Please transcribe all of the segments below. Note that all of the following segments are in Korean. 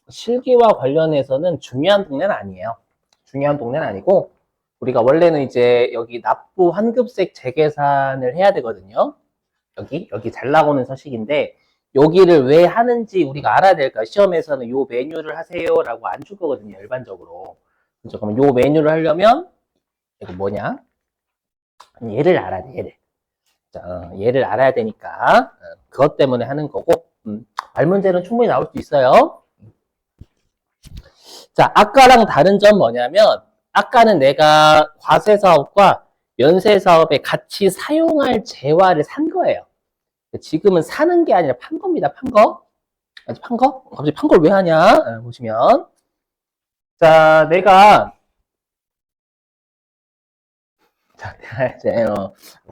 실기와 관련해서는 중요한 동네는 아니에요. 중요한 동네는 아니고, 우리가 원래는 이제 여기 납부 환급세 재계산을 해야 되거든요. 여기 잘 나오는 서식인데, 여기를 왜 하는지 우리가 알아야 될까? 시험에서는 요 메뉴를 하세요라고 안 줄 거거든요, 일반적으로. 그렇죠? 그럼 요 메뉴를 하려면, 이거 뭐냐? 얘를 알아야 돼, 얘를. 자, 얘를 알아야 되니까, 그것 때문에 하는 거고, 발문제는 충분히 나올 수 있어요. 자, 아까랑 다른 점 뭐냐면, 아까는 내가 과세사업과 면세사업에 같이 사용할 재화를 산 거예요. 지금은 사는 게 아니라 판 겁니다, 판 거. 판 거? 갑자기 판 걸 왜 하냐? 보시면. 자, 내가 이제,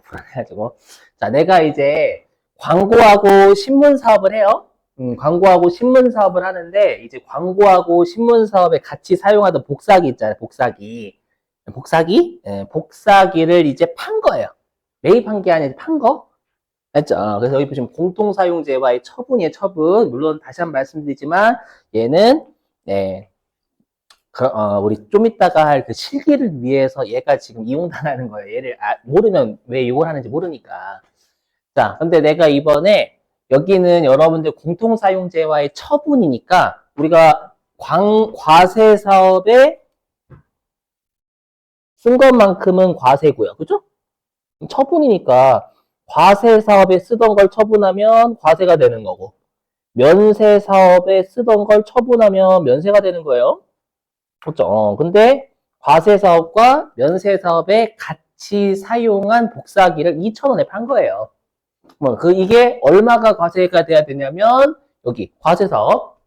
불안해가지고. 자, 내가 이제 광고하고 신문 사업을 해요. 광고하고 신문 사업을 하는데, 이제 광고하고 신문 사업에 같이 사용하던 복사기 있잖아요, 복사기. 복사기? 예, 복사기를 이제 판 거예요. 매입한 게 아니라 판 거? 맞죠? 그래서 여기 보시면 공통사용재와의 처분이에요, 처분. 물론 다시 한번 말씀드리지만, 얘는, 네, 우리 좀 이따가 할 그 실기를 위해서 얘가 지금 이용당하는 거예요. 얘를 모르면 왜 이걸 하는지 모르니까. 자, 근데 내가 이번에 여기는 여러분들 공통사용재와의 처분이니까 우리가 과세 사업에 쓴 것만큼은 과세고요. 그죠? 처분이니까 과세 사업에 쓰던 걸 처분하면 과세가 되는 거고 면세 사업에 쓰던 걸 처분하면 면세가 되는 거예요. 그렇죠? 근데 과세 사업과 면세 사업에 같이 사용한 복사기를 2,000원에 판 거예요. 이게 얼마가 과세가 돼야 되냐면 여기 과세 사업에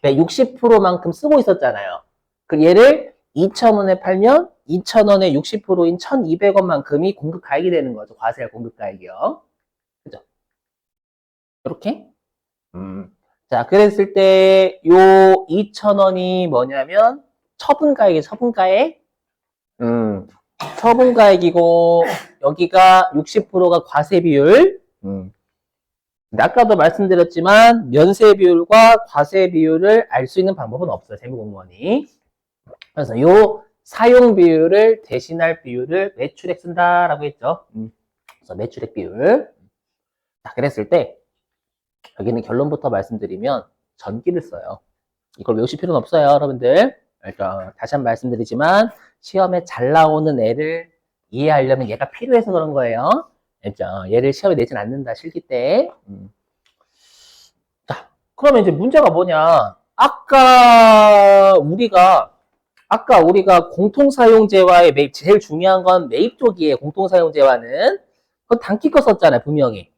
60%만큼 쓰고 있었잖아요. 그 얘를 2,000원에 팔면 2,000원에 60%인 1,200원만큼이 공급가액이 되는 거죠. 과세할 공급가액이요. 그죠? 이렇게. 자, 그랬을 때 요 2,000원이 뭐냐면 처분가액이 처분가액. 처분가액이고 여기가 60%가 과세 비율. 아까도 말씀드렸지만 면세 비율과 과세 비율을 알 수 있는 방법은 없어요. 재무공무원이. 그래서 요 사용 비율을 대신할 비율을 매출액 쓴다라고 했죠. 그래서 매출액 비율. 자, 그랬을 때 여기는 결론부터 말씀드리면 전기를 써요. 이걸 외우실 필요는 없어요, 여러분들. 그러니까 다시 한번 말씀드리지만 시험에 잘 나오는 애를 이해하려면 얘가 필요해서 그런 거예요. 알죠? 얘를 시험에 내진 않는다, 실기 때. 자, 그러면 이제 문제가 뭐냐? 아까 우리가 공통사용재와의 매입, 제일 중요한 건 매입 쪽이에요. 공통사용재와는. 그건 단기 거 썼잖아요, 분명히.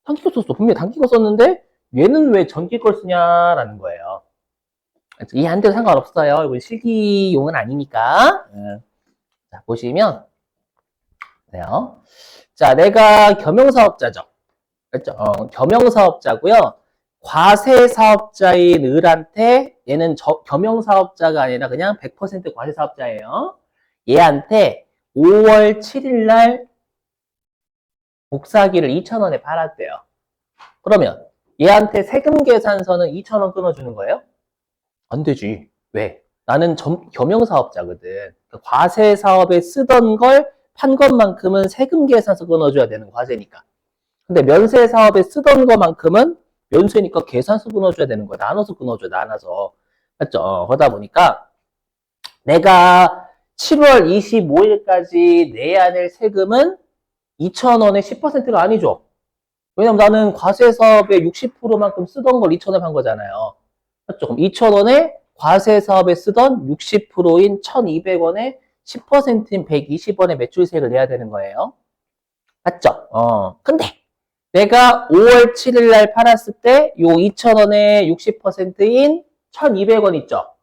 단기 거 썼어. 분명히 단기 거 썼는데 얘는 왜 전기 걸 쓰냐라는 거예요. 이해 안 돼도 상관없어요. 이건 실기용은 아니니까. 자, 보시면 돼요. 자, 내가 겸용사업자죠. 그렇죠? 겸용사업자고요. 과세사업자인 을한테 얘는 겸용사업자가 아니라 그냥 100% 과세사업자예요. 얘한테 5월 7일 날 복사기를 2,000원에 팔았대요. 그러면 얘한테 세금 계산서는 2,000원 끊어주는 거예요? 안 되지. 왜? 나는 겸용사업자거든. 과세사업에 쓰던 걸 판 것만큼은 세금 계산서 끊어줘야 되는 과세니까. 근데 면세사업에 쓰던 것만큼은 면세니까 계산서 끊어줘야 되는 거야. 나눠서 끊어줘, 나눠서. 맞죠? 그러다 보니까 내가 7월 25일까지 내야 될 세금은 2,000원의 10%가 아니죠. 왜냐면 나는 과세사업에 60%만큼 쓰던 걸 2,000원 한 거잖아요. 맞죠? 그럼 2,000원에 과세사업에 쓰던 60%인 1,200원에 10%인 120원의 매출세를 내야 되는 거예요. 맞죠? 근데 내가 5월 7일 날 팔았을 때 요 2,000원에 60%인 1,200원 있죠?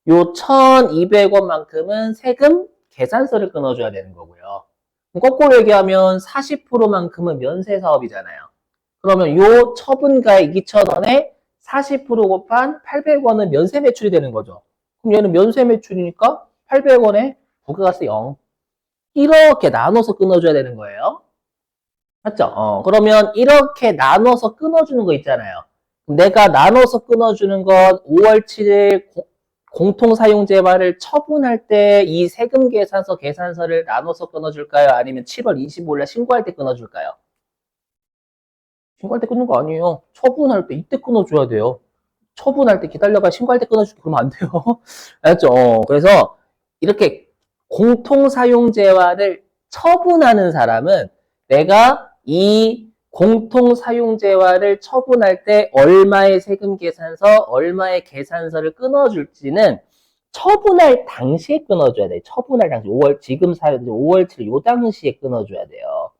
요 1,200원만큼은 세금 계산서를 끊어줘야 되는 거고요. 거꾸로 얘기하면 40%만큼은 면세사업이잖아요. 그러면 요 처분가액 2,000원에 40% 곱한 800원은 면세 매출이 되는 거죠. 그럼 얘는 면세 매출이니까 800원에 부가가세 0. 이렇게 나눠서 끊어줘야 되는 거예요. 맞죠? 그러면 이렇게 나눠서 끊어주는 거 있잖아요. 내가 나눠서 끊어주는 건 5월 7일 공통사용재화를 처분할 때 이 세금 계산서 계산서를 나눠서 끊어줄까요? 아니면 7월 25일날 신고할 때 끊어줄까요? 신고할 때 끊는 거 아니에요. 처분할 때 이때 끊어줘야 돼요. 처분할 때 기다려봐 신고할 때 끊어줄게 그러면 안 돼요. 알았죠? 그래서 이렇게 공통사용재화를 처분하는 사람은 내가 이 공통사용재화를 처분할 때 얼마의 세금 계산서, 얼마의 계산서를 끊어줄지는 처분할 당시에 끊어줘야 돼요. 처분할 당시. 5월, 지금 사연 5월 7일 요 당시에 끊어줘야 돼요.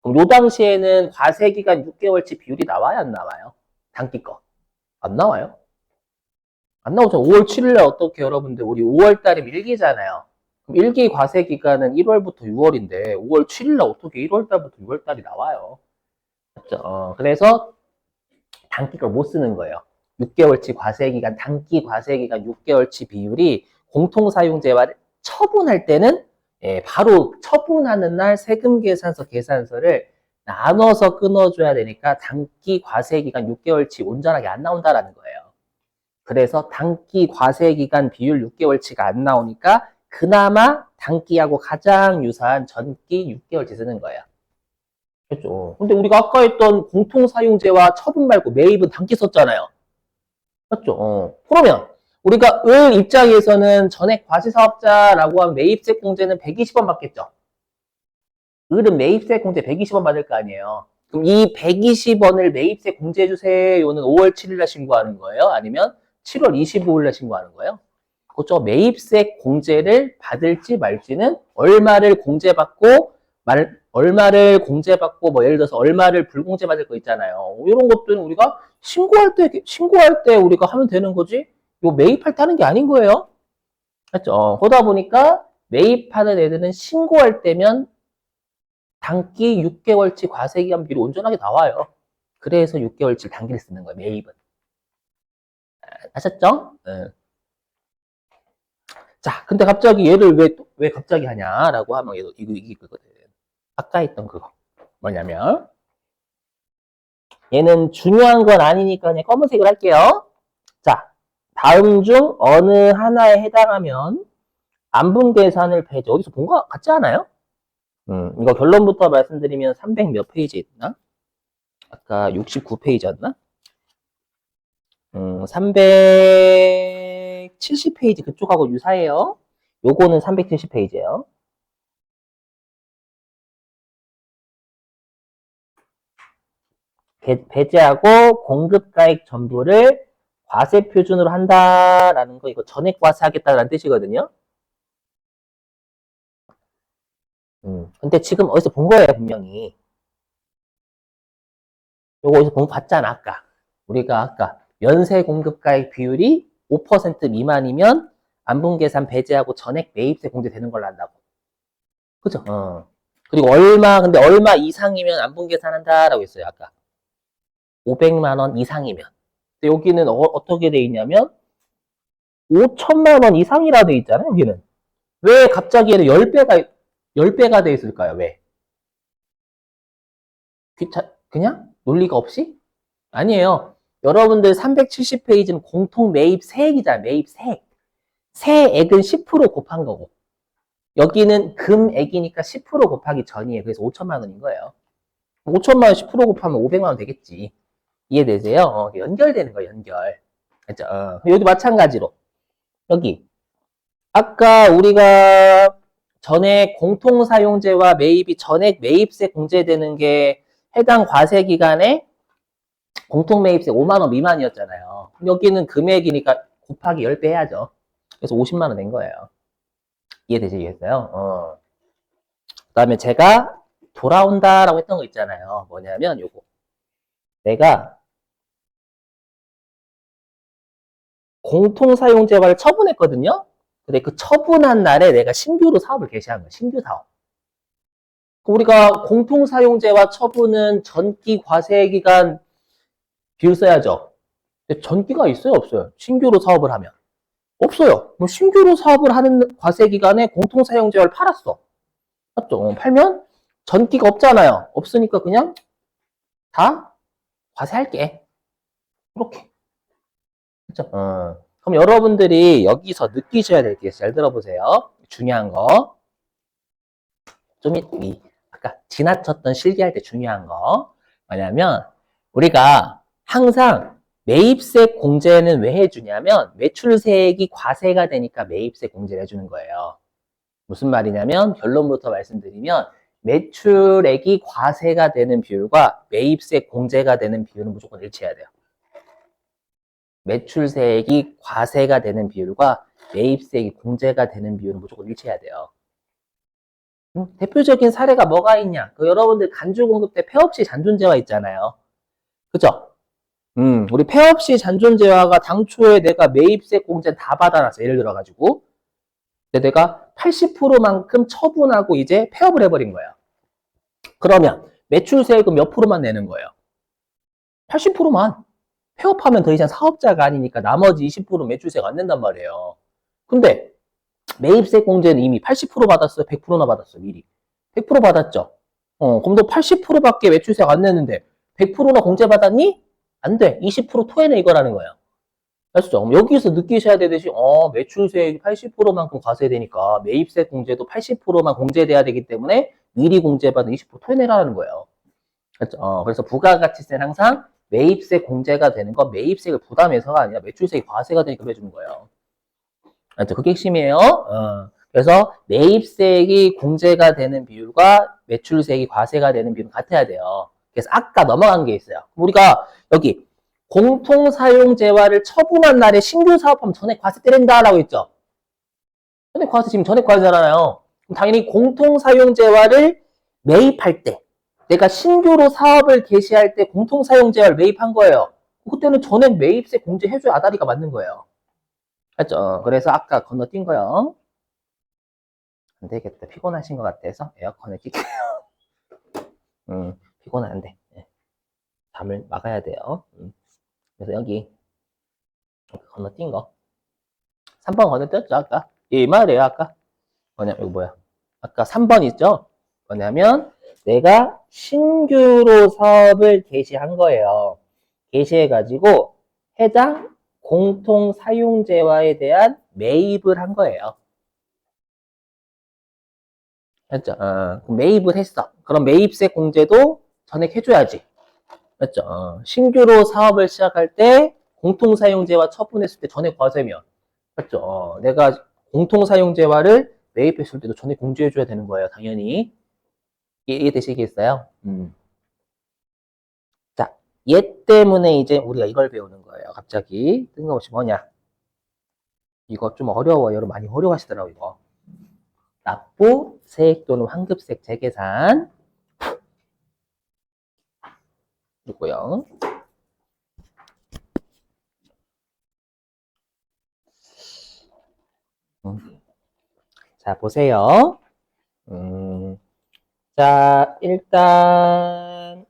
그럼 요 당시에는 과세기간 6개월치 비율이 나와요? 안 나와요? 단기 거. 안 나와요? 안 나오죠. 5월 7일에 어떻게 여러분들 우리 5월 달에 밀기잖아요. 그럼 일기 과세 기간은 1월부터 6월인데 5월 7일날 어떻게 1월 달부터 6월 달이 나와요? 맞죠? 그래서 단기 걸 못 쓰는 거예요. 6개월치 과세 기간, 단기 과세 기간 6개월치 비율이 공통사용재화를 처분할 때는 바로 처분하는 날 세금 계산서 계산서를 나눠서 끊어줘야 되니까 단기 과세 기간 6개월치 온전하게 안 나온다라는 거예요. 그래서 단기 과세기간 비율 6개월치가 안 나오니까 그나마 단기하고 가장 유사한 전기 6개월치 쓰는 거예요. 그렇죠. 근데 우리가 아까 했던 공통사용재와 처분 말고 매입은 단기 썼잖아요. 맞죠? 그러면 우리가 을 입장에서는 전액 과세사업자라고 하면 매입세 공제는 120원 받겠죠. 을은 매입세 공제 120원 받을 거 아니에요. 그럼 이 120원을 매입세 공제해주세요는 5월 7일날 신고하는 거예요? 아니면 7월 25일날 신고하는 거예요? 그렇죠. 매입세 공제를 받을지 말지는 얼마를 공제받고 얼마를 공제받고 뭐 예를 들어서 얼마를 불공제 받을 거 있잖아요. 이런 것들은 우리가 신고할 때 우리가 하면 되는 거지. 요 매입할 때 하는 게 아닌 거예요. 맞죠? 그러다 보니까 매입하는 애들은 신고할 때면 단기 6개월치 과세기간 비율이 온전하게 나와요. 그래서 6개월치 단기를 쓰는 거예요. 매입은. 아셨죠? 네. 자, 근데 갑자기 얘를 왜 갑자기 하냐라고 하면 이게 그거든. 아까 했던 그거. 뭐냐면 얘는 중요한 건 아니니까 그냥 검은색으로 할게요. 자, 다음 중 어느 하나에 해당하면 안분 계산을 배제. 어디서 본 거 같지 않아요? 이거 결론부터 말씀드리면 300 몇 페이지 있나? 아까 69페이지였나? 370페이지 그쪽하고 유사해요. 요거는 370페이지예요. 배제하고 공급가액 전부를 과세 표준으로 한다라는 거 이거 전액 과세하겠다라는 뜻이거든요. 근데 지금 어디서 본 거예요 분명히. 요거 어디서 봤잖아 아까. 우리가 아까 연세 공급가액 비율이 5% 미만이면 안분계산 배제하고 전액 매입세 공제되는 걸로 한다고. 그죠? 그리고 근데 얼마 이상이면 안분계산한다라고 했어요 아까. 500만 원 이상이면. 근데 여기는 어떻게 돼 있냐면 5천만 원 이상이라 돼 있잖아요 여기는. 왜 갑자기 얘는 10배가 돼 있을까요? 왜? 그냥? 논리가 없이? 아니에요. 여러분들 370페이지는 공통 매입 세액이잖아요. 매입 세액. 세액은 10% 곱한 거고. 여기는 금액이니까 10% 곱하기 전이에요. 그래서 5천만 원인 거예요. 5천만 원 10% 곱하면 500만 원 되겠지. 이해되세요? 연결되는 거예요, 연결. 그죠? 여기도 마찬가지로. 여기. 아까 우리가 전액 공통사용재와 매입이 전액 매입세 공제되는 게 해당 과세기간에 공통매입세 5만 원 미만이었잖아요. 여기는 금액이니까 곱하기 10배 해야죠. 그래서 50만 원 낸 거예요. 이해되시겠어요? 그 다음에 제가 돌아온다라고 했던 거 있잖아요. 뭐냐면 요거. 내가 공통사용재화를 처분했거든요. 근데 그 처분한 날에 내가 신규로 사업을 개시한 거예요. 신규 사업. 우리가 공통사용재화 처분은 전기 과세기간 비율 써야죠. 근데 전기가 있어요? 없어요? 신규로 사업을 하면. 없어요. 신규로 사업을 하는 과세기간에 공통사용재화를 팔았어. 맞죠? 팔면 전기가 없잖아요. 없으니까 그냥 다 과세할게. 이렇게. 그죠? 그럼 여러분들이 여기서 느끼셔야 될 게 있어요. 잘 들어보세요. 중요한 거. 아까 지나쳤던 실기할 때 중요한 거. 뭐냐면, 우리가 항상 매입세 공제는 왜 해주냐면, 매출세액이 과세가 되니까 매입세 공제를 해주는 거예요. 무슨 말이냐면, 결론부터 말씀드리면, 매출액이 과세가 되는 비율과 매입세 공제가 되는 비율은 무조건 일치해야 돼요. 매출세액이 과세가 되는 비율과 매입세액이 공제가 되는 비율은 무조건 일치해야 돼요. 대표적인 사례가 뭐가 있냐? 여러분들 간주공급 때 폐업시 잔존재화 있잖아요. 그죠? 우리 폐업시 잔존재화가 당초에 내가 매입세 공제 다 받아놨어. 예를 들어가지고. 근데 내가 80%만큼 처분하고 이제 폐업을 해버린 거예요. 그러면 매출세액은 몇 프로만 내는 거예요? 80%만. 폐업하면 더 이상 사업자가 아니니까 나머지 20% 매출세가 안 낸단 말이에요. 근데 매입세 공제는 이미 80% 받았어요? 100%나 받았어요? 미리. 100% 받았죠? 그럼 너 80%밖에 매출세가 안 내는데 100%나 공제 받았니? 안 돼. 20% 토해내 이거라는 거예요. 아시죠? 그럼 여기서 느끼셔야 되듯이 매출세액이 80%만큼 과세되니까 매입세 공제도 80%만 공제돼야 되기 때문에 미리 공제받은 20% 토해내라는 거예요. 그렇죠? 그래서 부가가치세는 항상 매입세 공제가 되는 건 매입세액을 부담해서가 아니라 매출세액이 과세가 되니까 해주는 거예요. 맞죠? 그게 핵심이에요. 그래서 매입세액이 공제가 되는 비율과 매출세액이 과세가 되는 비율은 같아야 돼요. 그래서 아까 넘어간 게 있어요. 우리가 여기 공통사용재화를 처분한 날에 신규 사업하면 전액 과세 때린다라고 했죠. 전액 과세 지금 전액 과세잖아요. 당연히 공통사용재화를 매입할 때 내가 신규로 사업을 개시할 때 공통사용재화를 매입한 거예요. 그때는 전액 매입세 공제해줘야 아다리가 맞는 거예요. 맞죠? 그래서 아까 건너뛴 거요. 안 되겠다. 피곤하신 것 같아서 에어컨을 킬게요. 피곤한데. 네. 잠을 막아야 돼요. 그래서 여기 건너뛴 거. 3번 건너뛰었죠, 아까? 이 말이에요, 아까. 이거 뭐야? 아까 3번 있죠? 뭐냐면, 내가 신규로 사업을 개시한 거예요. 개시해가지고, 해당 공통사용재화에 대한 매입을 한 거예요. 맞죠? 그럼 매입을 했어. 그럼 매입세 공제도 전액 해줘야지. 맞죠? 신규로 사업을 시작할 때 공통사용재화 처분했을 때 전액 과세면. 맞죠? 내가 공통사용재화를 매입했을 때도 전액 공제해줘야 되는 거예요. 당연히. 이해되시겠어요? 자, 얘 때문에 이제 우리가 이걸 배우는 거예요. 갑자기. 뜬금없이 뭐냐? 이거 좀 어려워요. 여러분 많이 어려워하시더라고요, 이거. 납부, 세액 또는 환급세액 재계산. 있고요. 자, 보세요. 자, 일단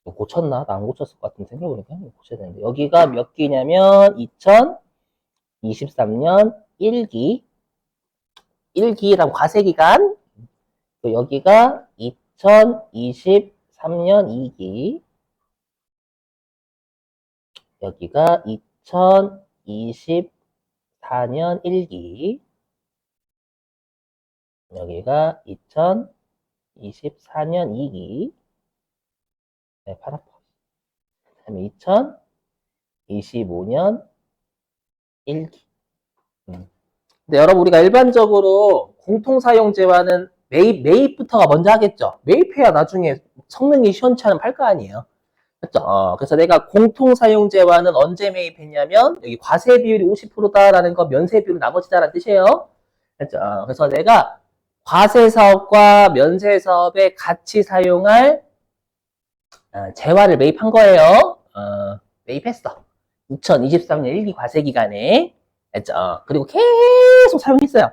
고쳤나? 나 안 고쳤을 것 같은데 생각해보니까 고쳐야 되는데 여기가 몇 기냐면 2023년 1기 1기라고 과세기간 여기가 2023년 2기 여기가 2024년 1기 여기가 2024년 2기 네, 파랗고 그 다음에 2025년 1기 근데 여러분 우리가 일반적으로 공통사용재화는 매입부터가 먼저 하겠죠. 매입해야 나중에 성능이 시원치 않으면 팔 거 아니에요. 그렇죠? 그래서 내가 공통사용재화는 언제 매입했냐면 여기 과세 비율이 50%다라는 거 면세 비율은 나머지다라는 뜻이에요. 그렇죠? 그래서 내가 과세 사업과 면세 사업에 같이 사용할 재화를 매입한 거예요. 매입했어. 2023년 1기 과세 기간에. 했죠. 그리고 계속 사용했어요.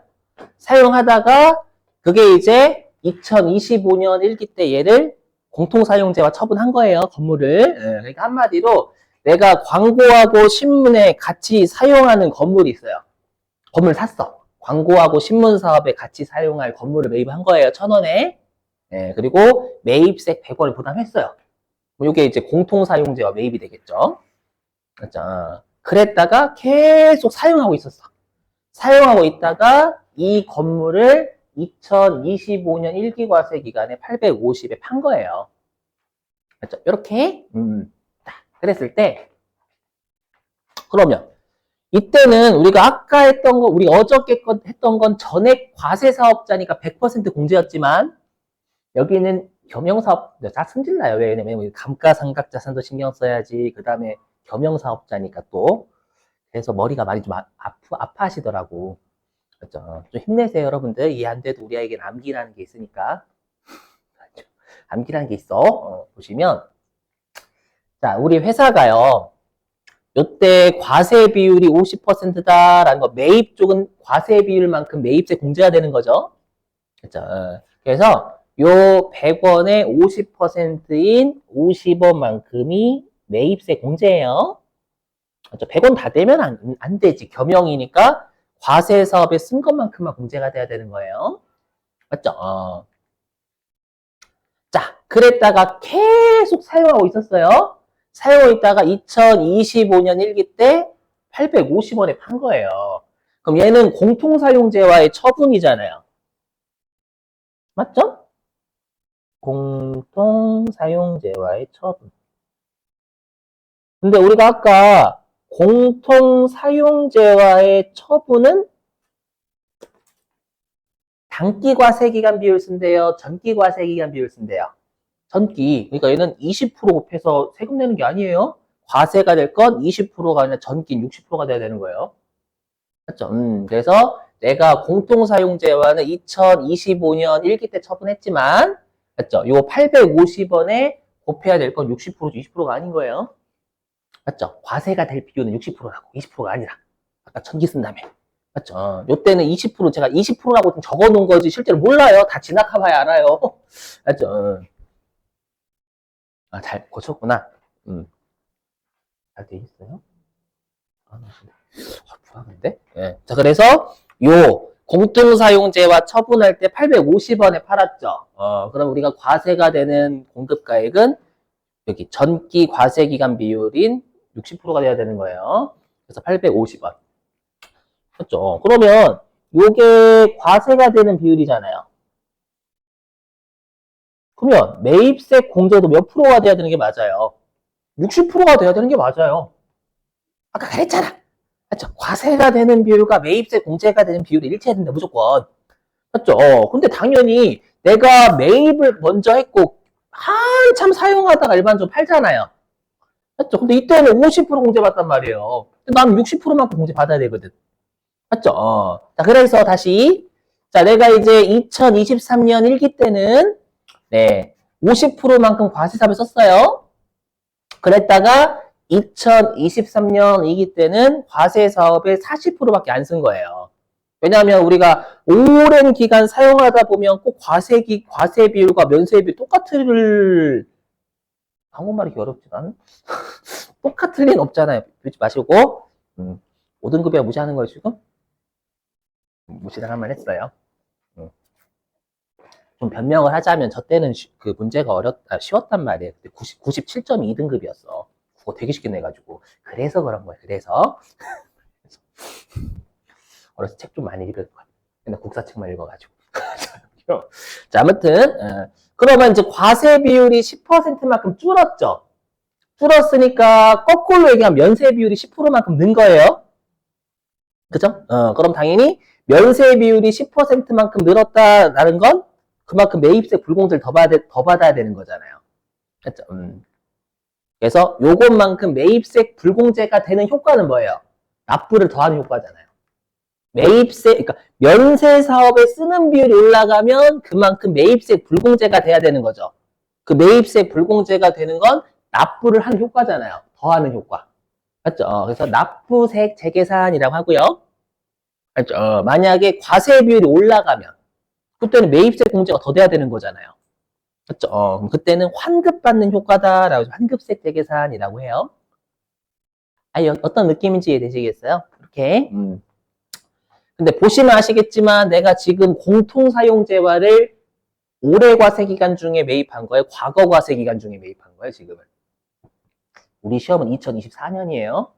사용하다가 그게 이제 2025년 1기 때 얘를 공통사용재화 처분한 거예요. 건물을. 그러니까 한마디로 내가 광고하고 신문에 같이 사용하는 건물이 있어요. 건물 샀어. 광고하고 신문 사업에 같이 사용할 건물을 매입한 거예요. 1,000원에. 그리고 매입세 100원을 부담했어요. 이게 이제 공통사용재화 매입이 되겠죠. 맞죠? 그랬다가 계속 사용하고 있었어. 사용하고 있다가 이 건물을 2025년 1기 과세 기간에 850에 판 거예요. 맞죠? 이렇게 그랬을 때 그러면 이때는 우리가 아까 했던 거, 우리 어저께 했던 건 전액 과세 사업자니까 100% 공제였지만 여기는 겸용사업, 다 승질나요. 왜냐면 감가상각자산도 신경 써야지. 그 다음에 겸용사업자니까 또. 그래서 머리가 많이 좀 아파하시더라고. 그렇죠? 좀 힘내세요, 여러분들. 이해 안 돼도 우리 아이에겐 암기라는 게 있으니까. 암기라는 게 있어. 보시면. 자, 우리 회사가요. 요때 과세 비율이 50%다라는 거, 매입 쪽은 과세 비율만큼 매입세 공제가 되는 거죠. 그렇죠? 그래서 요 100원의 50%인 50원만큼이 매입세 공제예요. 그렇죠? 100원 다 되면 안 되지. 겸용이니까 과세 사업에 쓴 것만큼만 공제가 돼야 되는 거예요. 맞죠? 자, 그랬다가 계속 사용하고 있었어요. 사용하고 있다가 2025년 1기 때 850원에 판 거예요. 그럼 얘는 공통사용재와의 처분이잖아요. 맞죠? 공통사용재와의 처분. 근데 우리가 아까 공통사용재와의 처분은 단기과세기간 비율 쓴대요. 전기과세기간 비율 쓴대요. 전기. 그러니까 얘는 20% 곱해서 세금 내는 게 아니에요. 과세가 될 건 20%가 아니라 전기 60%가 돼야 되는 거예요. 맞죠? 그래서 내가 공통사용재와는 2025년 1기 때 처분했지만, 맞죠? 요 850원에 곱해야 될 건 60%죠. 20%가 아닌 거예요. 맞죠? 과세가 될 비율은 60%라고, 20%가 아니라. 아까 전기 쓴다며. 맞죠? 요때는 20%, 제가 20%라고 좀 적어 놓은 거지, 실제로 몰라요. 다 지나가봐야 알아요. 맞죠? 아, 잘 고쳤구나. 잘 돼 있어요? 불안한데? 예. 자, 그래서 요 공통사용재와 처분할 때 850원에 팔았죠. 그럼 우리가 과세가 되는 공급가액은 여기 전기 과세기간 비율인 60%가 돼야 되는 거예요. 그래서 850원. 그렇죠? 그러면 요게 과세가 되는 비율이잖아요. 그러면 매입세 공제도 몇 프로가 돼야 되는 게 맞아요? 60%가 돼야 되는 게 맞아요. 아까 그랬잖아. 맞죠? 과세가 되는 비율과 매입세 공제가 되는 비율이 일치해야 된다, 무조건. 맞죠? 근데 당연히 내가 매입을 먼저 했고, 한참 사용하다가 일반적으로 팔잖아요. 맞죠? 근데 이때는 50% 공제 받단 말이에요. 나는 60%만큼 공제 받아야 되거든. 맞죠? 자, 그래서 다시. 자, 내가 이제 2023년 1기 때는, 네, 50%만큼 과세사업을 썼어요. 그랬다가 2023년 2기 때는 과세 사업의 40%밖에 안 쓴 거예요. 왜냐하면 우리가 오랜 기간 사용하다 보면 꼭 과세 비율과 면세 비율 똑같을, 한국말이 어렵지 않은? 똑같을 리는 없잖아요. 그러지 마시고, 5등급이야 무시하는 거예요, 지금? 무시당할 만 했어요. 좀 변명을 하자면, 저 때는 그 문제가 쉬웠단 말이에요. 97.2등급이었어. 그거 되게 쉽게 내가지고. 그래서 그런 거예요. 그래서. 어렸을 때 책 좀 많이 읽을 거야. 근데 국사책만 읽어가지고. 자, 아무튼, 그러면 이제 과세 비율이 10%만큼 줄었죠. 줄었으니까, 거꾸로 얘기하면 면세 비율이 10%만큼 는 거예요. 그죠? 그럼 당연히 면세 비율이 10%만큼 늘었다라는 건 그만큼 매입세 불공제를 더 받아야 되는 거잖아요. 그죠? 그래서 요것만큼 매입세 불공제가 되는 효과는 뭐예요? 납부를 더하는 효과잖아요. 매입세, 그러니까 면세 사업에 쓰는 비율이 올라가면 그만큼 매입세 불공제가 돼야 되는 거죠. 그 매입세 불공제가 되는 건 납부를 하는 효과잖아요. 더하는 효과. 맞죠? 그래서 납부세액 재계산이라고 하고요. 맞죠? 만약에 과세 비율이 올라가면 그때는 매입세 공제가 더 돼야 되는 거잖아요. 맞죠? 그럼 그때는 환급받는 효과다라고 해서 환급세 재계산이라고 해요. 어떤 느낌인지 이해되시겠어요? 이렇게. 근데 보시면 아시겠지만 내가 지금 공통사용재화를 올해 과세 기간 중에 매입한 거예요? 과거 과세 기간 중에 매입한 거예요, 지금은? 우리 시험은 2024년이에요.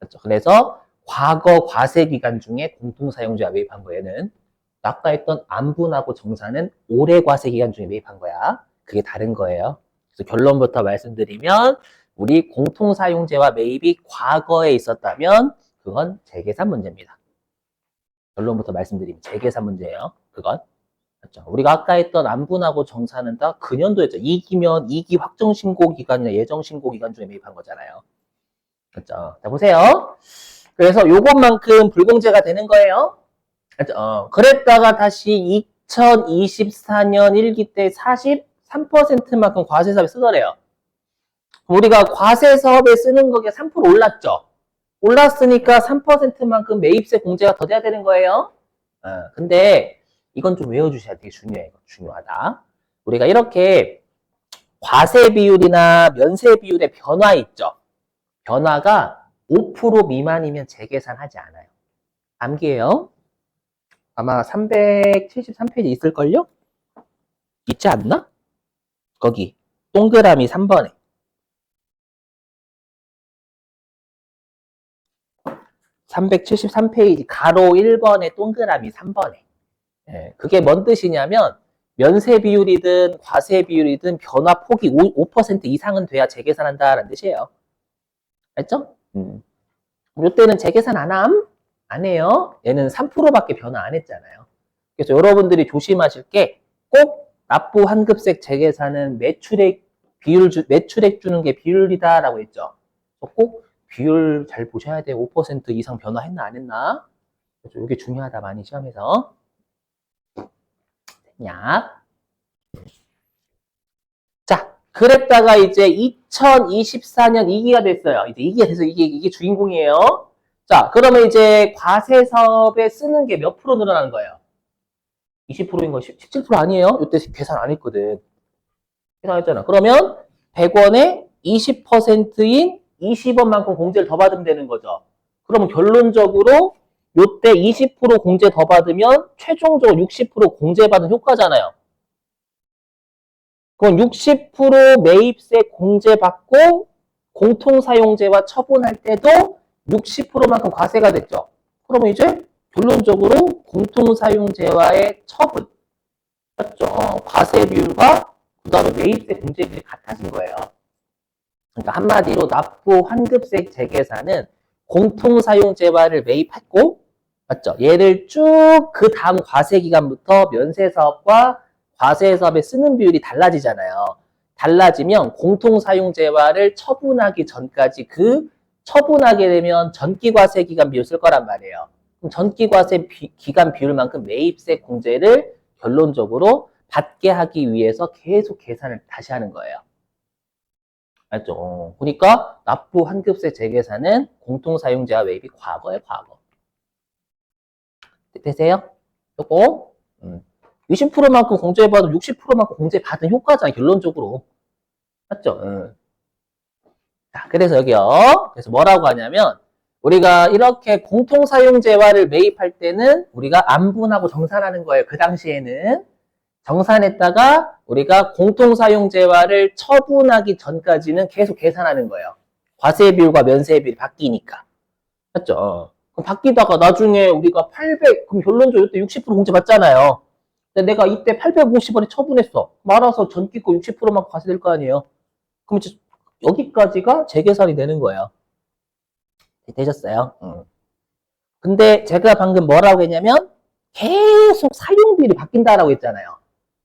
그렇죠? 그래서 과거 과세 기간 중에 공통사용자가 매입한 거에는 아까 했던 안분하고 정산은 올해 과세 기간 중에 매입한 거야. 그게 다른 거예요. 그래서 결론부터 말씀드리면 우리 공통사용재와 매입이 과거에 있었다면 그건 재계산 문제입니다. 결론부터 말씀드리면 재계산 문제예요. 그건. 그렇죠. 우리가 아까 했던 안분하고 정산은 다 근연도였죠. 2기면 2기 확정신고 기간이나 예정신고 기간 중에 매입한 거잖아요. 그렇죠. 자, 보세요. 그래서 요것만큼 불공제가 되는 거예요. 그렇죠. 그랬다가 다시 2024년 1기 때 43%만큼 과세사업에 쓰더래요. 우리가 과세사업에 쓰는 거게 3% 올랐죠. 올랐으니까 3%만큼 매입세 공제가 더 돼야 되는 거예요. 근데 이건 좀 외워주셔야 되게 중요해요. 중요하다. 우리가 이렇게 과세 비율이나 면세 비율의 변화 있죠. 변화가 5% 미만이면 재계산하지 않아요. 암기해요. 아마 373페이지 있을걸요? 있지 않나? 거기 동그라미 3번에 373페이지 가로 1번에 동그라미 3번에 그게 뭔 뜻이냐면 면세 비율이든 과세 비율이든 변화 폭이 5% 이상은 돼야 재계산한다라는 뜻이에요. 알죠? 이때는 재계산 안 함? 안 해요. 얘는 3%밖에 변화 안 했잖아요. 그래서 여러분들이 조심하실 게 꼭 납부 환급세 재계산은 매출액 주는 게 비율이다라고 했죠. 꼭 비율 잘 보셔야 돼요. 5% 이상 변화했나 안 했나? 그래서 이게 중요하다 많이 시험에서. 약. 자, 그랬다가 이제 2024년 2기가 됐어요. 이제 2기가 돼서 이게 주인공이에요. 자, 그러면 이제 과세 사업에 쓰는 게 몇 프로 늘어나는 거예요? 20%인 거 17% 아니에요? 이때 계산 안 했거든. 계산했잖아. 그러면 100원에 20%인 20원만큼 공제를 더 받으면 되는 거죠. 그러면 결론적으로 요때 20% 공제 더 받으면 최종적으로 60% 공제받은 효과잖아요. 그건 60% 매입세 공제받고 공통사용재와 처분할 때도 60%만큼 과세가 됐죠. 그러면 이제 결론적으로 공통사용재와의 처분, 맞죠? 과세 비율과 그 다음에 매입세 공제 비율이 같아진 거예요. 그러니까 한마디로 납부 환급세 재계산은 공통사용재와를 매입했고, 맞죠? 얘를 쭉 그 다음 과세 기간부터 면세사업과 과세사업에 쓰는 비율이 달라지잖아요. 달라지면 공통사용재와를 처분하기 전까지 그 처분하게 되면 전기과세 기간 비율 쓸 거란 말이에요. 그럼 전기과세 기간 비율만큼 매입세 공제를 결론적으로 받게 하기 위해서 계속 계산을 다시 하는 거예요. 알죠? 그러니까 납부 환급세 재계산은 공통사용재와 매입이 과거에 과거. 되세요? 요거 20%만큼 공제받으면 60%만큼 공제받은 효과잖아요. 결론적으로. 맞죠? 자, 그래서 여기요. 그래서 뭐라고 하냐면 우리가 이렇게 공통사용재와를 매입할 때는 우리가 안분하고 정산하는 거예요. 그 당시에는. 정산했다가 우리가 공통사용재와를 처분하기 전까지는 계속 계산하는 거예요. 과세 비율과 면세 비율이 바뀌니까. 맞죠? 그럼 바뀌다가 나중에 우리가 800, 그럼 결론적으로 이때 60% 공제 받잖아요. 근데 내가 이때 850원에 처분했어. 말아서 전기 거 60%만 과세될 거 아니에요. 그럼 이제 여기까지가 재계산이 되는 거예요. 되셨어요? 근데 제가 방금 뭐라고 했냐면 계속 사용 비율이 바뀐다라고 했잖아요.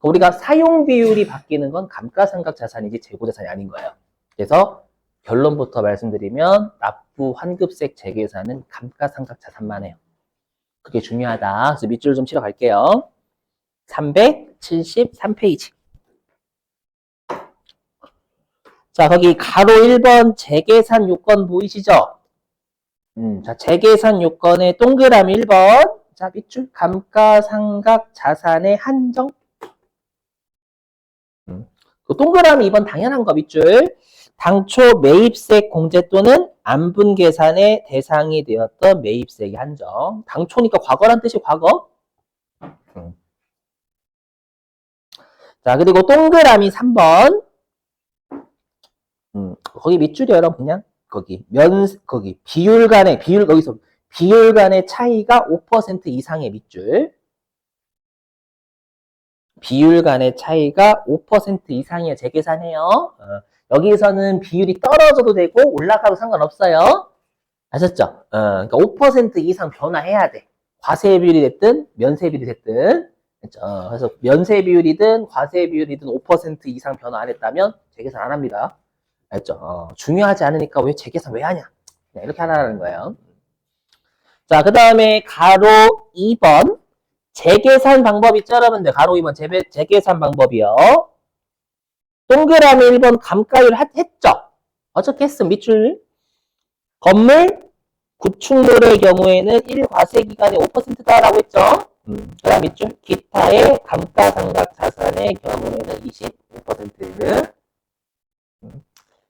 우리가 사용 비율이 바뀌는 건 감가상각 자산이지 재고 자산이 아닌 거예요. 그래서 결론부터 말씀드리면 납부 환급세 재계산은 감가상각 자산만 해요. 그게 중요하다. 그래서 밑줄 좀 치러 갈게요. 373페이지. 자, 거기 가로 1번 재계산 요건 보이시죠? 자, 재계산 요건의 동그라미 1번. 자, 밑줄 감가상각 자산의 한정. 그 동그라미 2번 당연한 거 밑줄. 당초 매입세 공제 또는 안분 계산의 대상이 되었던 매입세의 한정. 당초니까 과거란 뜻이 과거. 자, 그리고 동그라미 3번. 거기 밑줄이에요, 여러분, 그냥. 거기 비율 간의 거기서 비율 간의 차이가 5% 이상의 밑줄. 비율 간의 차이가 5% 이상이야. 재계산해요. 여기서는 비율이 떨어져도 되고 올라가도 상관없어요. 아셨죠? 그러니까 5% 이상 변화해야 돼. 과세 비율이 됐든 면세 비율이 됐든. 그렇죠? 그래서 면세 비율이든 과세 비율이든 5% 이상 변화 안 했다면 재계산 안 합니다. 알죠? 중요하지 않으니까 왜 재계산 왜 하냐? 이렇게 하라는 거예요. 자, 그 다음에 가로 2번. 재계산 방법 있죠, 여러분들? 가로 2번 재계산 방법이요. 동그라미 1번 감가율 했죠? 어떻게 했음? 밑줄. 건물, 구축물의 경우에는 1과세기간이 5%다라고 했죠? 그 다음 밑줄. 기타의 감가상각 자산의 경우에는 25%.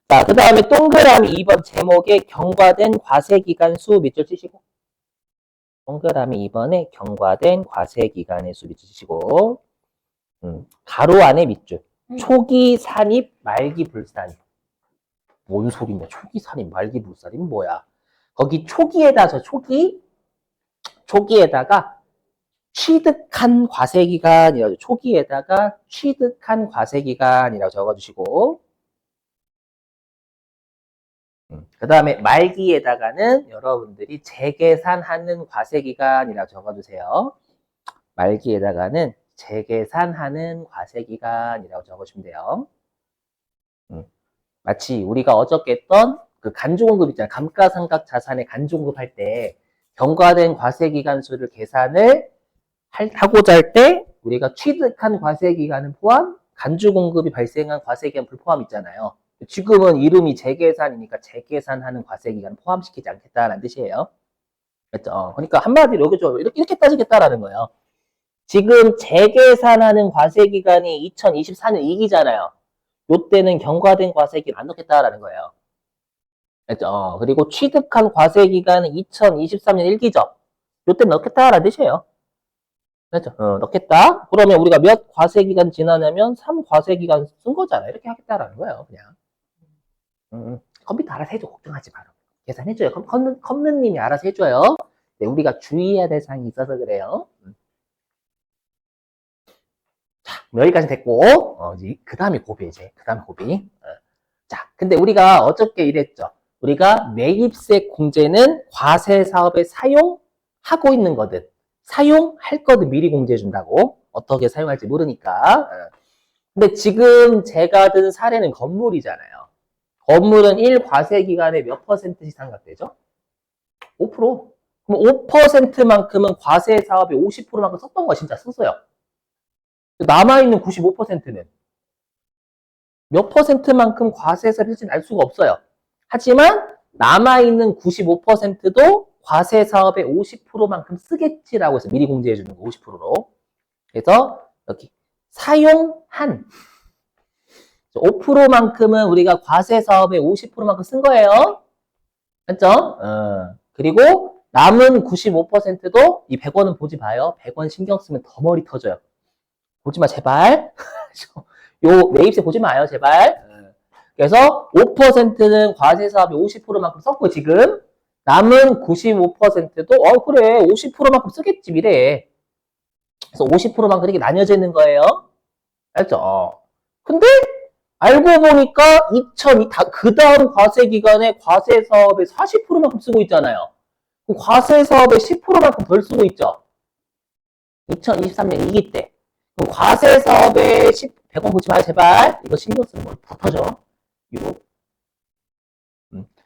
자, 그 다음에 동그라미 2번 제목에 경과된 과세기간 수 밑줄 치시고. 동그라미 2번에 경과된 과세기간의 수 밑줄 치시고. 가로 안에 밑줄. 초기 산입, 말기 불산입. 뭔 소리냐? 초기 산입, 말기 불산입 뭐야? 거기 초기에다 초기에다가 취득한 과세기간이라고 초기에다가 취득한 과세기간이라고 적어주시고 그 다음에 말기에다가는 여러분들이 재계산하는 과세기간이라고 적어주세요. 말기에다가는 재계산하는 과세기간이라고 적어주시면 돼요. 마치 우리가 어저께 했던 그 간주공급 있잖아요. 감가상각 자산의 간주공급 할 때 경과된 과세기간수를 계산을 하고자 할 때 우리가 취득한 과세기간은 포함, 간주공급이 발생한 과세기간 불포함 있잖아요. 지금은 이름이 재계산이니까 재계산하는 과세기간 포함시키지 않겠다라는 뜻이에요. 그렇죠? 그러니까 한마디로 이렇게 따지겠다라는 거예요. 지금 재계산하는 과세기간이 2024년 2기잖아요. 요때는 경과된 과세기간 안 넣겠다라는 거예요. 그렇죠? 그리고 취득한 과세기간은 2023년 1기죠. 요때 넣겠다라는 뜻이에요. 그렇죠? 넣겠다. 그러면 우리가 몇 과세기간 지나냐면 3과세기간 쓴 거잖아. 이렇게 하겠다라는 거예요. 그냥. 컴퓨터 알아서 해줘. 걱정하지 마라. 계산해줘요. 컴퓨터님이 알아서 해줘요. 네, 우리가 주의해야 될 사항이 있어서 그래요. 자, 여기까지 됐고, 이제 그 다음에 고비, 이제. 그 다음에 고비. 자, 근데 우리가 어저께 이랬죠. 우리가 매입세 공제는 과세 사업에 사용하고 있는 거든, 사용할 거든 미리 공제해 준다고. 어떻게 사용할지 모르니까. 근데 지금 제가 든 사례는 건물이잖아요. 건물은 1과세 기간에 몇 퍼센트씩 상각되죠? 5%. 그럼 5%만큼은 과세 사업에 50%만큼 썼던 거 진짜 썼어요. 남아있는 95%는 몇 퍼센트만큼 과세세를 할지는 알 수가 없어요. 하지만 남아있는 95%도 과세 사업의 50%만큼 쓰겠지라고 해서 미리 공제해 주는 거 50%로. 그래서 여기 사용한 5%만큼은 우리가 과세 사업의 50%만큼 쓴 거예요. 맞죠? 그리고 남은 95%도 이 100원은 보지 마요. 100원 신경 쓰면 더 머리 터져요. 보지 마, 제발. 요 매입세 보지 마요, 제발. 그래서 5%는 과세 사업의 50%만큼 썼고 지금 남은 95%도 그래 50%만큼 쓰겠지 미래에. 그래서 50%만큼 이렇게 나뉘어져 있는 거예요. 알죠? 근데 알고 보니까 그 다음 과세 기간에 과세 사업의 40%만큼 쓰고 있잖아요. 그럼 과세 사업의 10%만큼 덜 쓰고 있죠. 2023년 2기 때. 그럼 과세 사업의 100원 보지 마요, 제발. 이거 신경 쓰는 거 다 터져. 이거.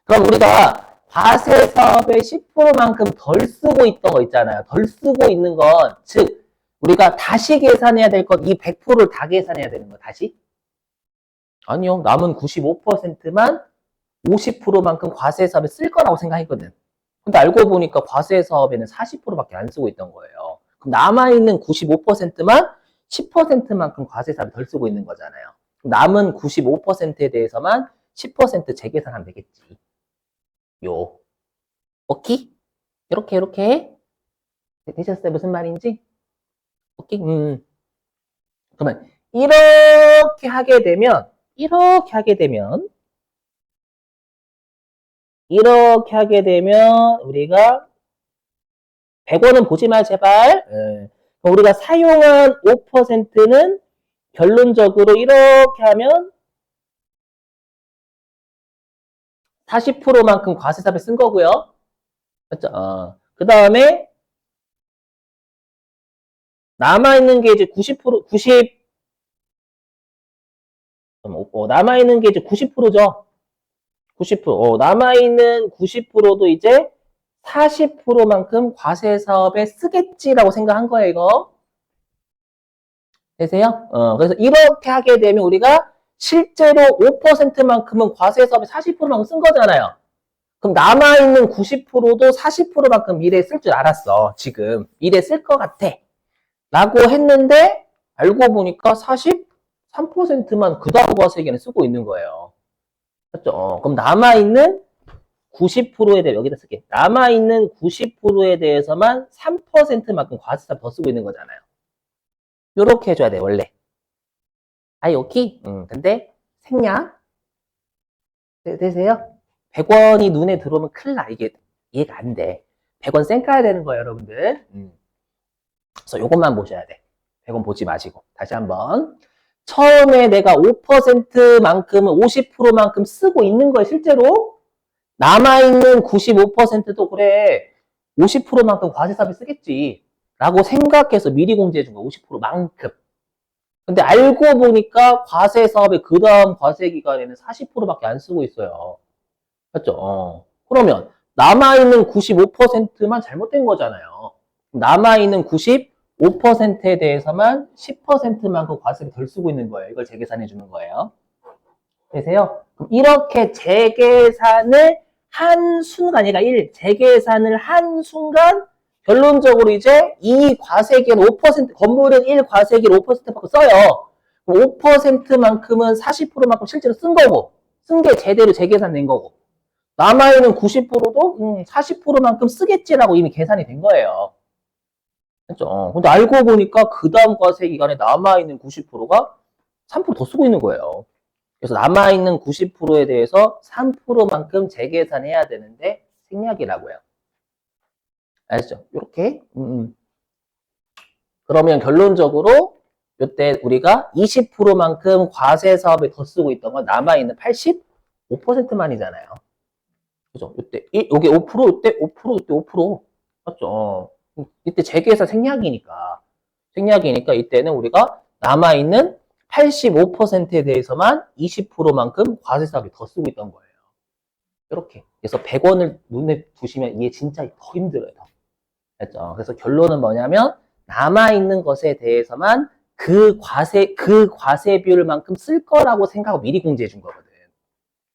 그럼 우리가 과세 사업의 10%만큼 덜 쓰고 있던 거 있잖아요. 덜 쓰고 있는 건, 즉, 우리가 다시 계산해야 될 것, 이 100%를 다 계산해야 되는 거, 다시? 아니요. 남은 95%만 50%만큼 과세 사업에 쓸 거라고 생각했거든. 근데 알고 보니까 과세 사업에는 40%밖에 안 쓰고 있던 거예요. 그럼 남아있는 95%만 10%만큼 과세 사업을 덜 쓰고 있는 거잖아요. 남은 95%에 대해서만 10% 재계산하면 되겠지. 오케이? 이렇게. 되셨어요? 무슨 말인지? 오케이? 그러면 이렇게 하게 되면 이렇게 하게 되면 우리가 100원은 보지 마, 제발. 우리가 사용한 5%는 결론적으로 이렇게 하면 40%만큼 과세사비 쓴 거고요. 맞죠? 그 다음에 남아있는 게 이제 90%, 90, 남아있는 게 이제 90%죠. 90%. 남아있는 90%도 이제 40%만큼 과세 사업에 쓰겠지라고 생각한 거예요, 이거. 되세요? 그래서 이렇게 하게 되면 우리가 실제로 5%만큼은 과세 사업에 40%만큼 쓴 거잖아요. 그럼 남아있는 90%도 40%만큼 미래에 쓸 줄 알았어. 지금. 미래에 쓸 것 같아. 라고 했는데, 알고 보니까 43%만 그 다음 과세기에는 쓰고 있는 거예요. 맞죠? 그럼 남아있는 90%에 대해 여기다 쓸게. 남아있는 90%에 대해서만 3%만큼 과세사 더 쓰고 있는 거잖아요. 요렇게 해줘야 돼, 원래. 아이, 오케이? 근데 생략. 되세요? 100원이 눈에 들어오면 큰일 나. 이게 이해가 안 돼. 100원 쌩까야 되는 거예요, 여러분들. 그래서 요것만 보셔야 돼. 100원 보지 마시고. 다시 한번. 처음에 내가 5%만큼은 50%만큼 쓰고 있는 거예요, 실제로. 남아있는 95%도 그래. 50%만큼 과세사비 쓰겠지. 라고 생각해서 미리 공제해 준 거야, 50%만큼. 근데 알고 보니까 과세 사업의 그 다음 과세 기간에는 40%밖에 안 쓰고 있어요. 맞죠? 그러면 남아있는 95%만 잘못된 거잖아요. 남아있는 95%에 대해서만 10%만큼 과세를 덜 쓰고 있는 거예요. 이걸 재계산해 주는 거예요. 되세요? 그럼 이렇게 재계산을 한 순간이가 1, 재계산을 한 순간 결론적으로 이제 이 과세기는 5%, 건물은 1 과세기를 5%밖에 써요. 5%만큼은 40%만큼 실제로 쓴 거고, 쓴 게 제대로 재계산 된 거고, 남아있는 90%도 40%만큼 쓰겠지라고 이미 계산이 된 거예요. 그렇죠? 근데 알고 보니까 그 다음 과세 기간에 남아있는 90%가 3%더 쓰고 있는 거예요. 그래서 남아있는 90%에 대해서 3%만큼 재계산해야 되는데 생략이라고요. 알죠? 이렇게. 그러면 결론적으로 이때 우리가 20%만큼 과세 사업에 더 쓰고 있던 건 남아있는 85%만이잖아요. 그죠? 이때 여기 5%, 이때 5%, 이때 5%. 맞죠? 이때 재계산 생략이니까 이때는 우리가 남아있는 85%에 대해서만 20%만큼 과세 사업에 더 쓰고 있던 거예요. 이렇게. 그래서 100원을 눈에 두시면 이게 진짜 더 힘들어요. 됐죠? 그래서 결론은 뭐냐면 남아있는 것에 대해서만 그 과세 비율만큼 쓸 거라고 생각하고 미리 공제해 준 거거든.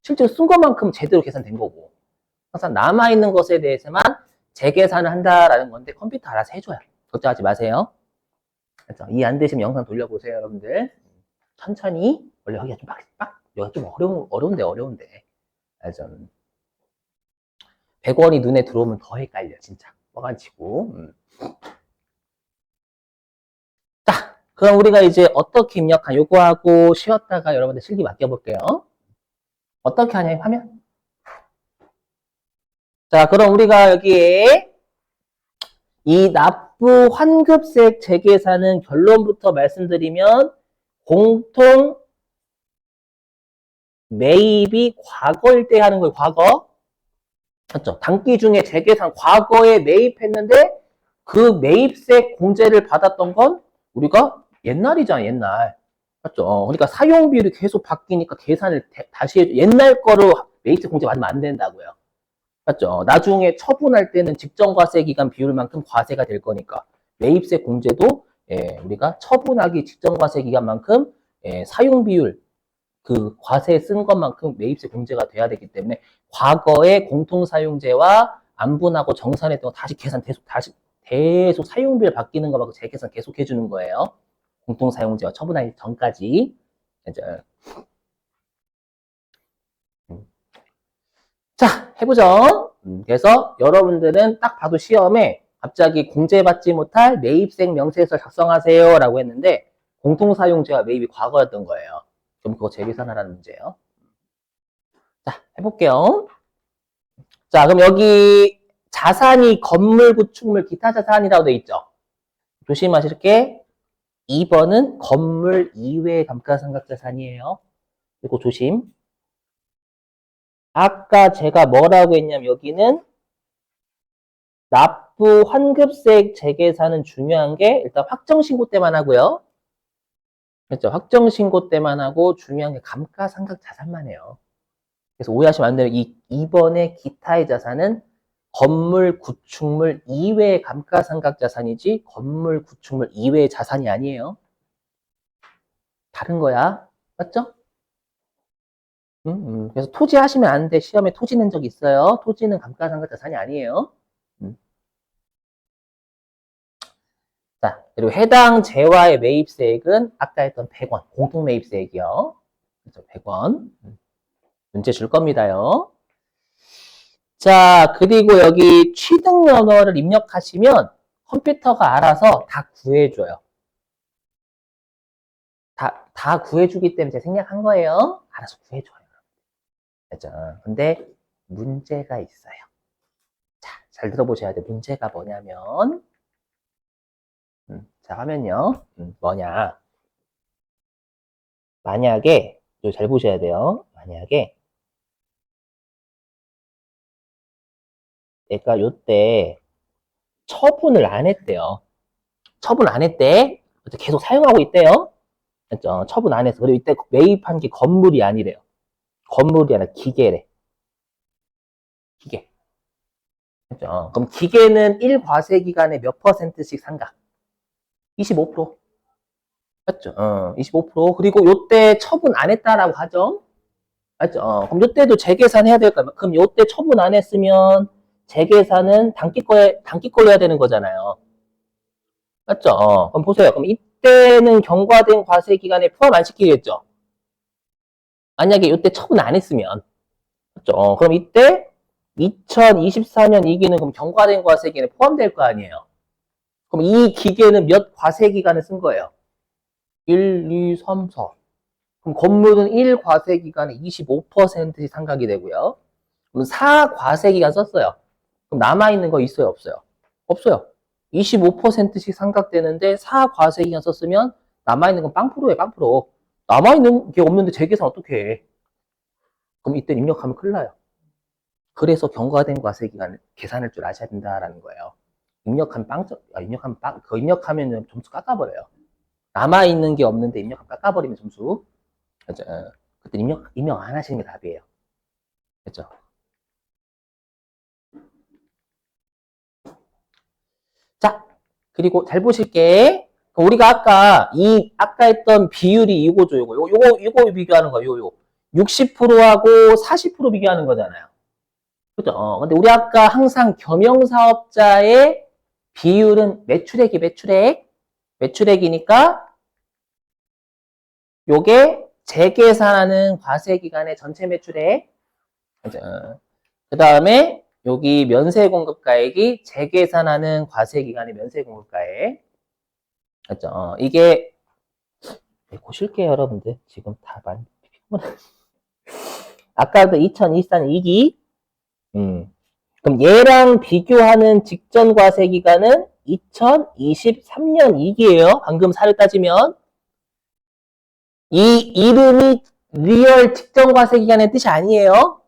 실제로 쓴 것만큼 제대로 계산된 거고. 항상 남아있는 것에 대해서만 재계산을 한다라는 건데 컴퓨터 알아서 해줘요. 걱정하지 마세요. 그렇죠? 이해 안 되시면 영상 돌려보세요, 여러분들. 천천히. 원래 여기가 좀 여기가 좀 어려운데. 알죠? 100원이 눈에 들어오면 더 헷갈려, 진짜. 뻐가지고. 자, 그럼 우리가 이제 어떻게 입력한 요거하고 쉬었다가 여러분들 실기 맡겨볼게요. 어떻게 하냐, 화면. 자, 그럼 우리가 여기에 이 납부 환급세 재계산은 결론부터 말씀드리면 공통 매입이 과거일 때 하는 거예요, 과거. 맞죠? 단기 중에 재계산 과거에 매입했는데 그 매입세 공제를 받았던 건 우리가 옛날이잖아, 옛날. 맞죠? 그러니까 사용 비율이 계속 바뀌니까 계산을 다시 해줘. 옛날 거로 매입세 공제 받으면 안 된다고요. 맞죠? 나중에 처분할 때는 직전과세 기간 비율만큼 과세가 될 거니까 매입세 공제도 우리가 처분하기 직전과세 기간만큼 사용 비율 그 과세에 쓴 것만큼 매입세 공제가 돼야 되기 때문에 과거의 공통사용제와 안분하고 정산했던 거 다시 계산 계속 사용 비율 바뀌는 거 말고 재계산 계속 해주는 거예요. 공통사용제와 처분하기 전까지. 자, 해보죠. 그래서 여러분들은 딱 봐도 시험에 갑자기 공제받지 못할 매입생 명세서 작성하세요 라고 했는데 공통사용제와 매입이 과거였던 거예요. 그럼 그거 재계산하라는 문제예요. 자, 해볼게요. 자, 그럼 여기 자산이 건물, 구축물, 기타 자산이라고 돼 있죠? 조심하실 게 2번은 건물 이외의 감가상각자산이에요. 그리고 조심. 아까 제가 뭐라고 했냐면 여기는 납부 환급세액 재계산은 중요한 게 일단 확정신고 때만 하고요. 그렇죠? 확정신고 때만 하고 중요한 게 감가상각자산만 해요. 그래서 오해하시면 안 돼요. 이 2번의 기타의 자산은 건물, 구축물 이외의 감가상각자산이지 건물, 구축물 이외의 자산이 아니에요. 다른 거야. 맞죠? 그래서 토지 하시면 안 돼. 시험에 토지 낸 적 있어요. 토지는 감가상각자산이 아니에요. 자, 그리고 해당 재화의 매입세액은 아까 했던 100원, 공통매입세액이요. 그래서 100원. 문제 줄 겁니다요. 자, 그리고 여기 취득면허를 입력하시면 컴퓨터가 알아서 다 구해줘요. 다 구해주기 때문에 제가 생략한 거예요. 알아서 구해줘요. 그죠? 근데 문제가 있어요. 자, 잘 들어보셔야 돼요. 문제가 뭐냐면, 자, 하면요. 뭐냐. 만약에, 잘 보셔야 돼요. 만약에, 내가 요때 처분을 안 했대요. 처분 안 했대. 계속 사용하고 있대요. 그죠? 처분 안 했어. 그리고 이때 매입한 게 건물이 아니래요. 건물이 아니라 기계래. 기계. 그죠? 그럼 기계는 1과세 기간에 몇 %씩 상각? 25%. 맞죠? 25%. 그리고 요때 처분 안 했다라고 하죠? 맞죠? 그럼 요때도 재계산해야 될 거야. 그럼 요때 처분 안 했으면 재계산은 단기 걸로 해야 되는 거잖아요. 맞죠? 그럼 보세요. 그럼 이때는 경과된 과세 기간에 포함 안 시키겠죠? 만약에 요때 처분 안 했으면. 맞죠? 그럼 이때 2024년 이 기는 그럼 경과된 과세 기간에 포함될 거 아니에요? 그럼 이 기계는 몇 과세 기간을 쓴 거예요? 1, 2, 3, 4. 그럼 건물은 1과세 기간에 25%씩 상각이 되고요. 그럼 4과세 기간 썼어요. 그럼 남아있는 거 있어요? 없어요? 없어요. 25%씩 상각되는데 4과세 기간 썼으면 남아있는 건 빵프로예요, 빵프로. 남아있는 게 없는데 재계산 어떻게 해? 그럼 이때 입력하면 큰일 나요. 그래서 경과된 과세 기간을 계산할 줄 아셔야 된다라는 거예요. 입력하면 점수 깎아버려요. 남아있는 게 없는데 입력하면 깎아버리면 점수. 그죠? 그때 입력 안 하시는 게 답이에요. 그죠? 자, 그리고 잘 보실게. 우리가 아까 했던 비율이 이거죠, 요거 비교하는 거예요, 요. 60%하고 40% 비교하는 거잖아요. 그죠? 근데 우리 아까 항상 겸용사업자의 비율은 매출액이니까 요게 재계산하는 과세기간의 전체 매출액. 그 다음에 여기 면세공급가액이 재계산하는 과세기간의 면세공급가액. 그죠? 이게 보실게요, 여러분들. 지금 다 많이 피곤해. 아까도 2024년 2기. 그럼 얘랑 비교하는 직전 과세 기간은 2023년 2기예요. 방금 사를 따지면 이 이름이 리얼 직전 과세 기간의 뜻이 아니에요.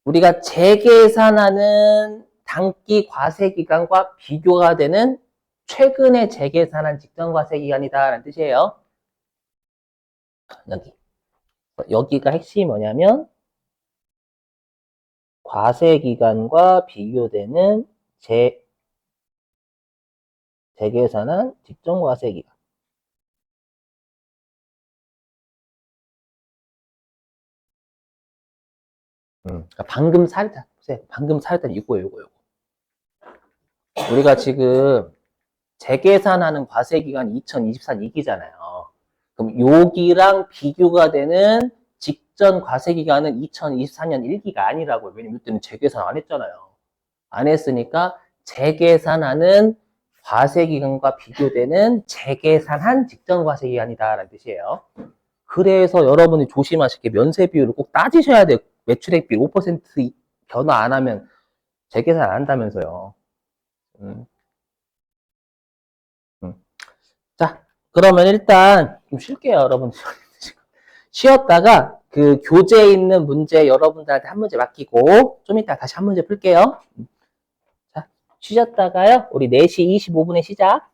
우리가 재계산하는 단기 과세 기간과 비교가 되는 최근에 재계산한 직전 과세 기간이다라는 뜻이에요. 여기가 핵심이 뭐냐면 과세 기간과 비교되는 재계산한 직전 과세 기간. 그러니까 방금 살다 보세요. 방금 살다 이거예요. 우리가 지금 재계산하는 과세 기간 2024 2기잖아요. 그럼 여기랑 비교가 되는 직전 과세 기간은 2024년 1기가 아니라고요. 왜냐면 이때는 재계산 안 했잖아요. 안 했으니까 재계산하는 과세 기간과 비교되는 재계산한 직전 과세 기간이다라는 뜻이에요. 그래서 여러분이 조심하실 게 면세 비율을 꼭 따지셔야 돼요. 매출액 비율 5% 변화 안 하면 재계산 안 한다면서요. 음, 음. 자, 그러면 일단 좀 쉴게요, 여러분. 쉬었다가 그 교재에 있는 문제 여러분들한테 한 문제 맡기고 좀 이따 다시 한 문제 풀게요. 자, 쉬셨다가요. 우리 4시 25분에 시작.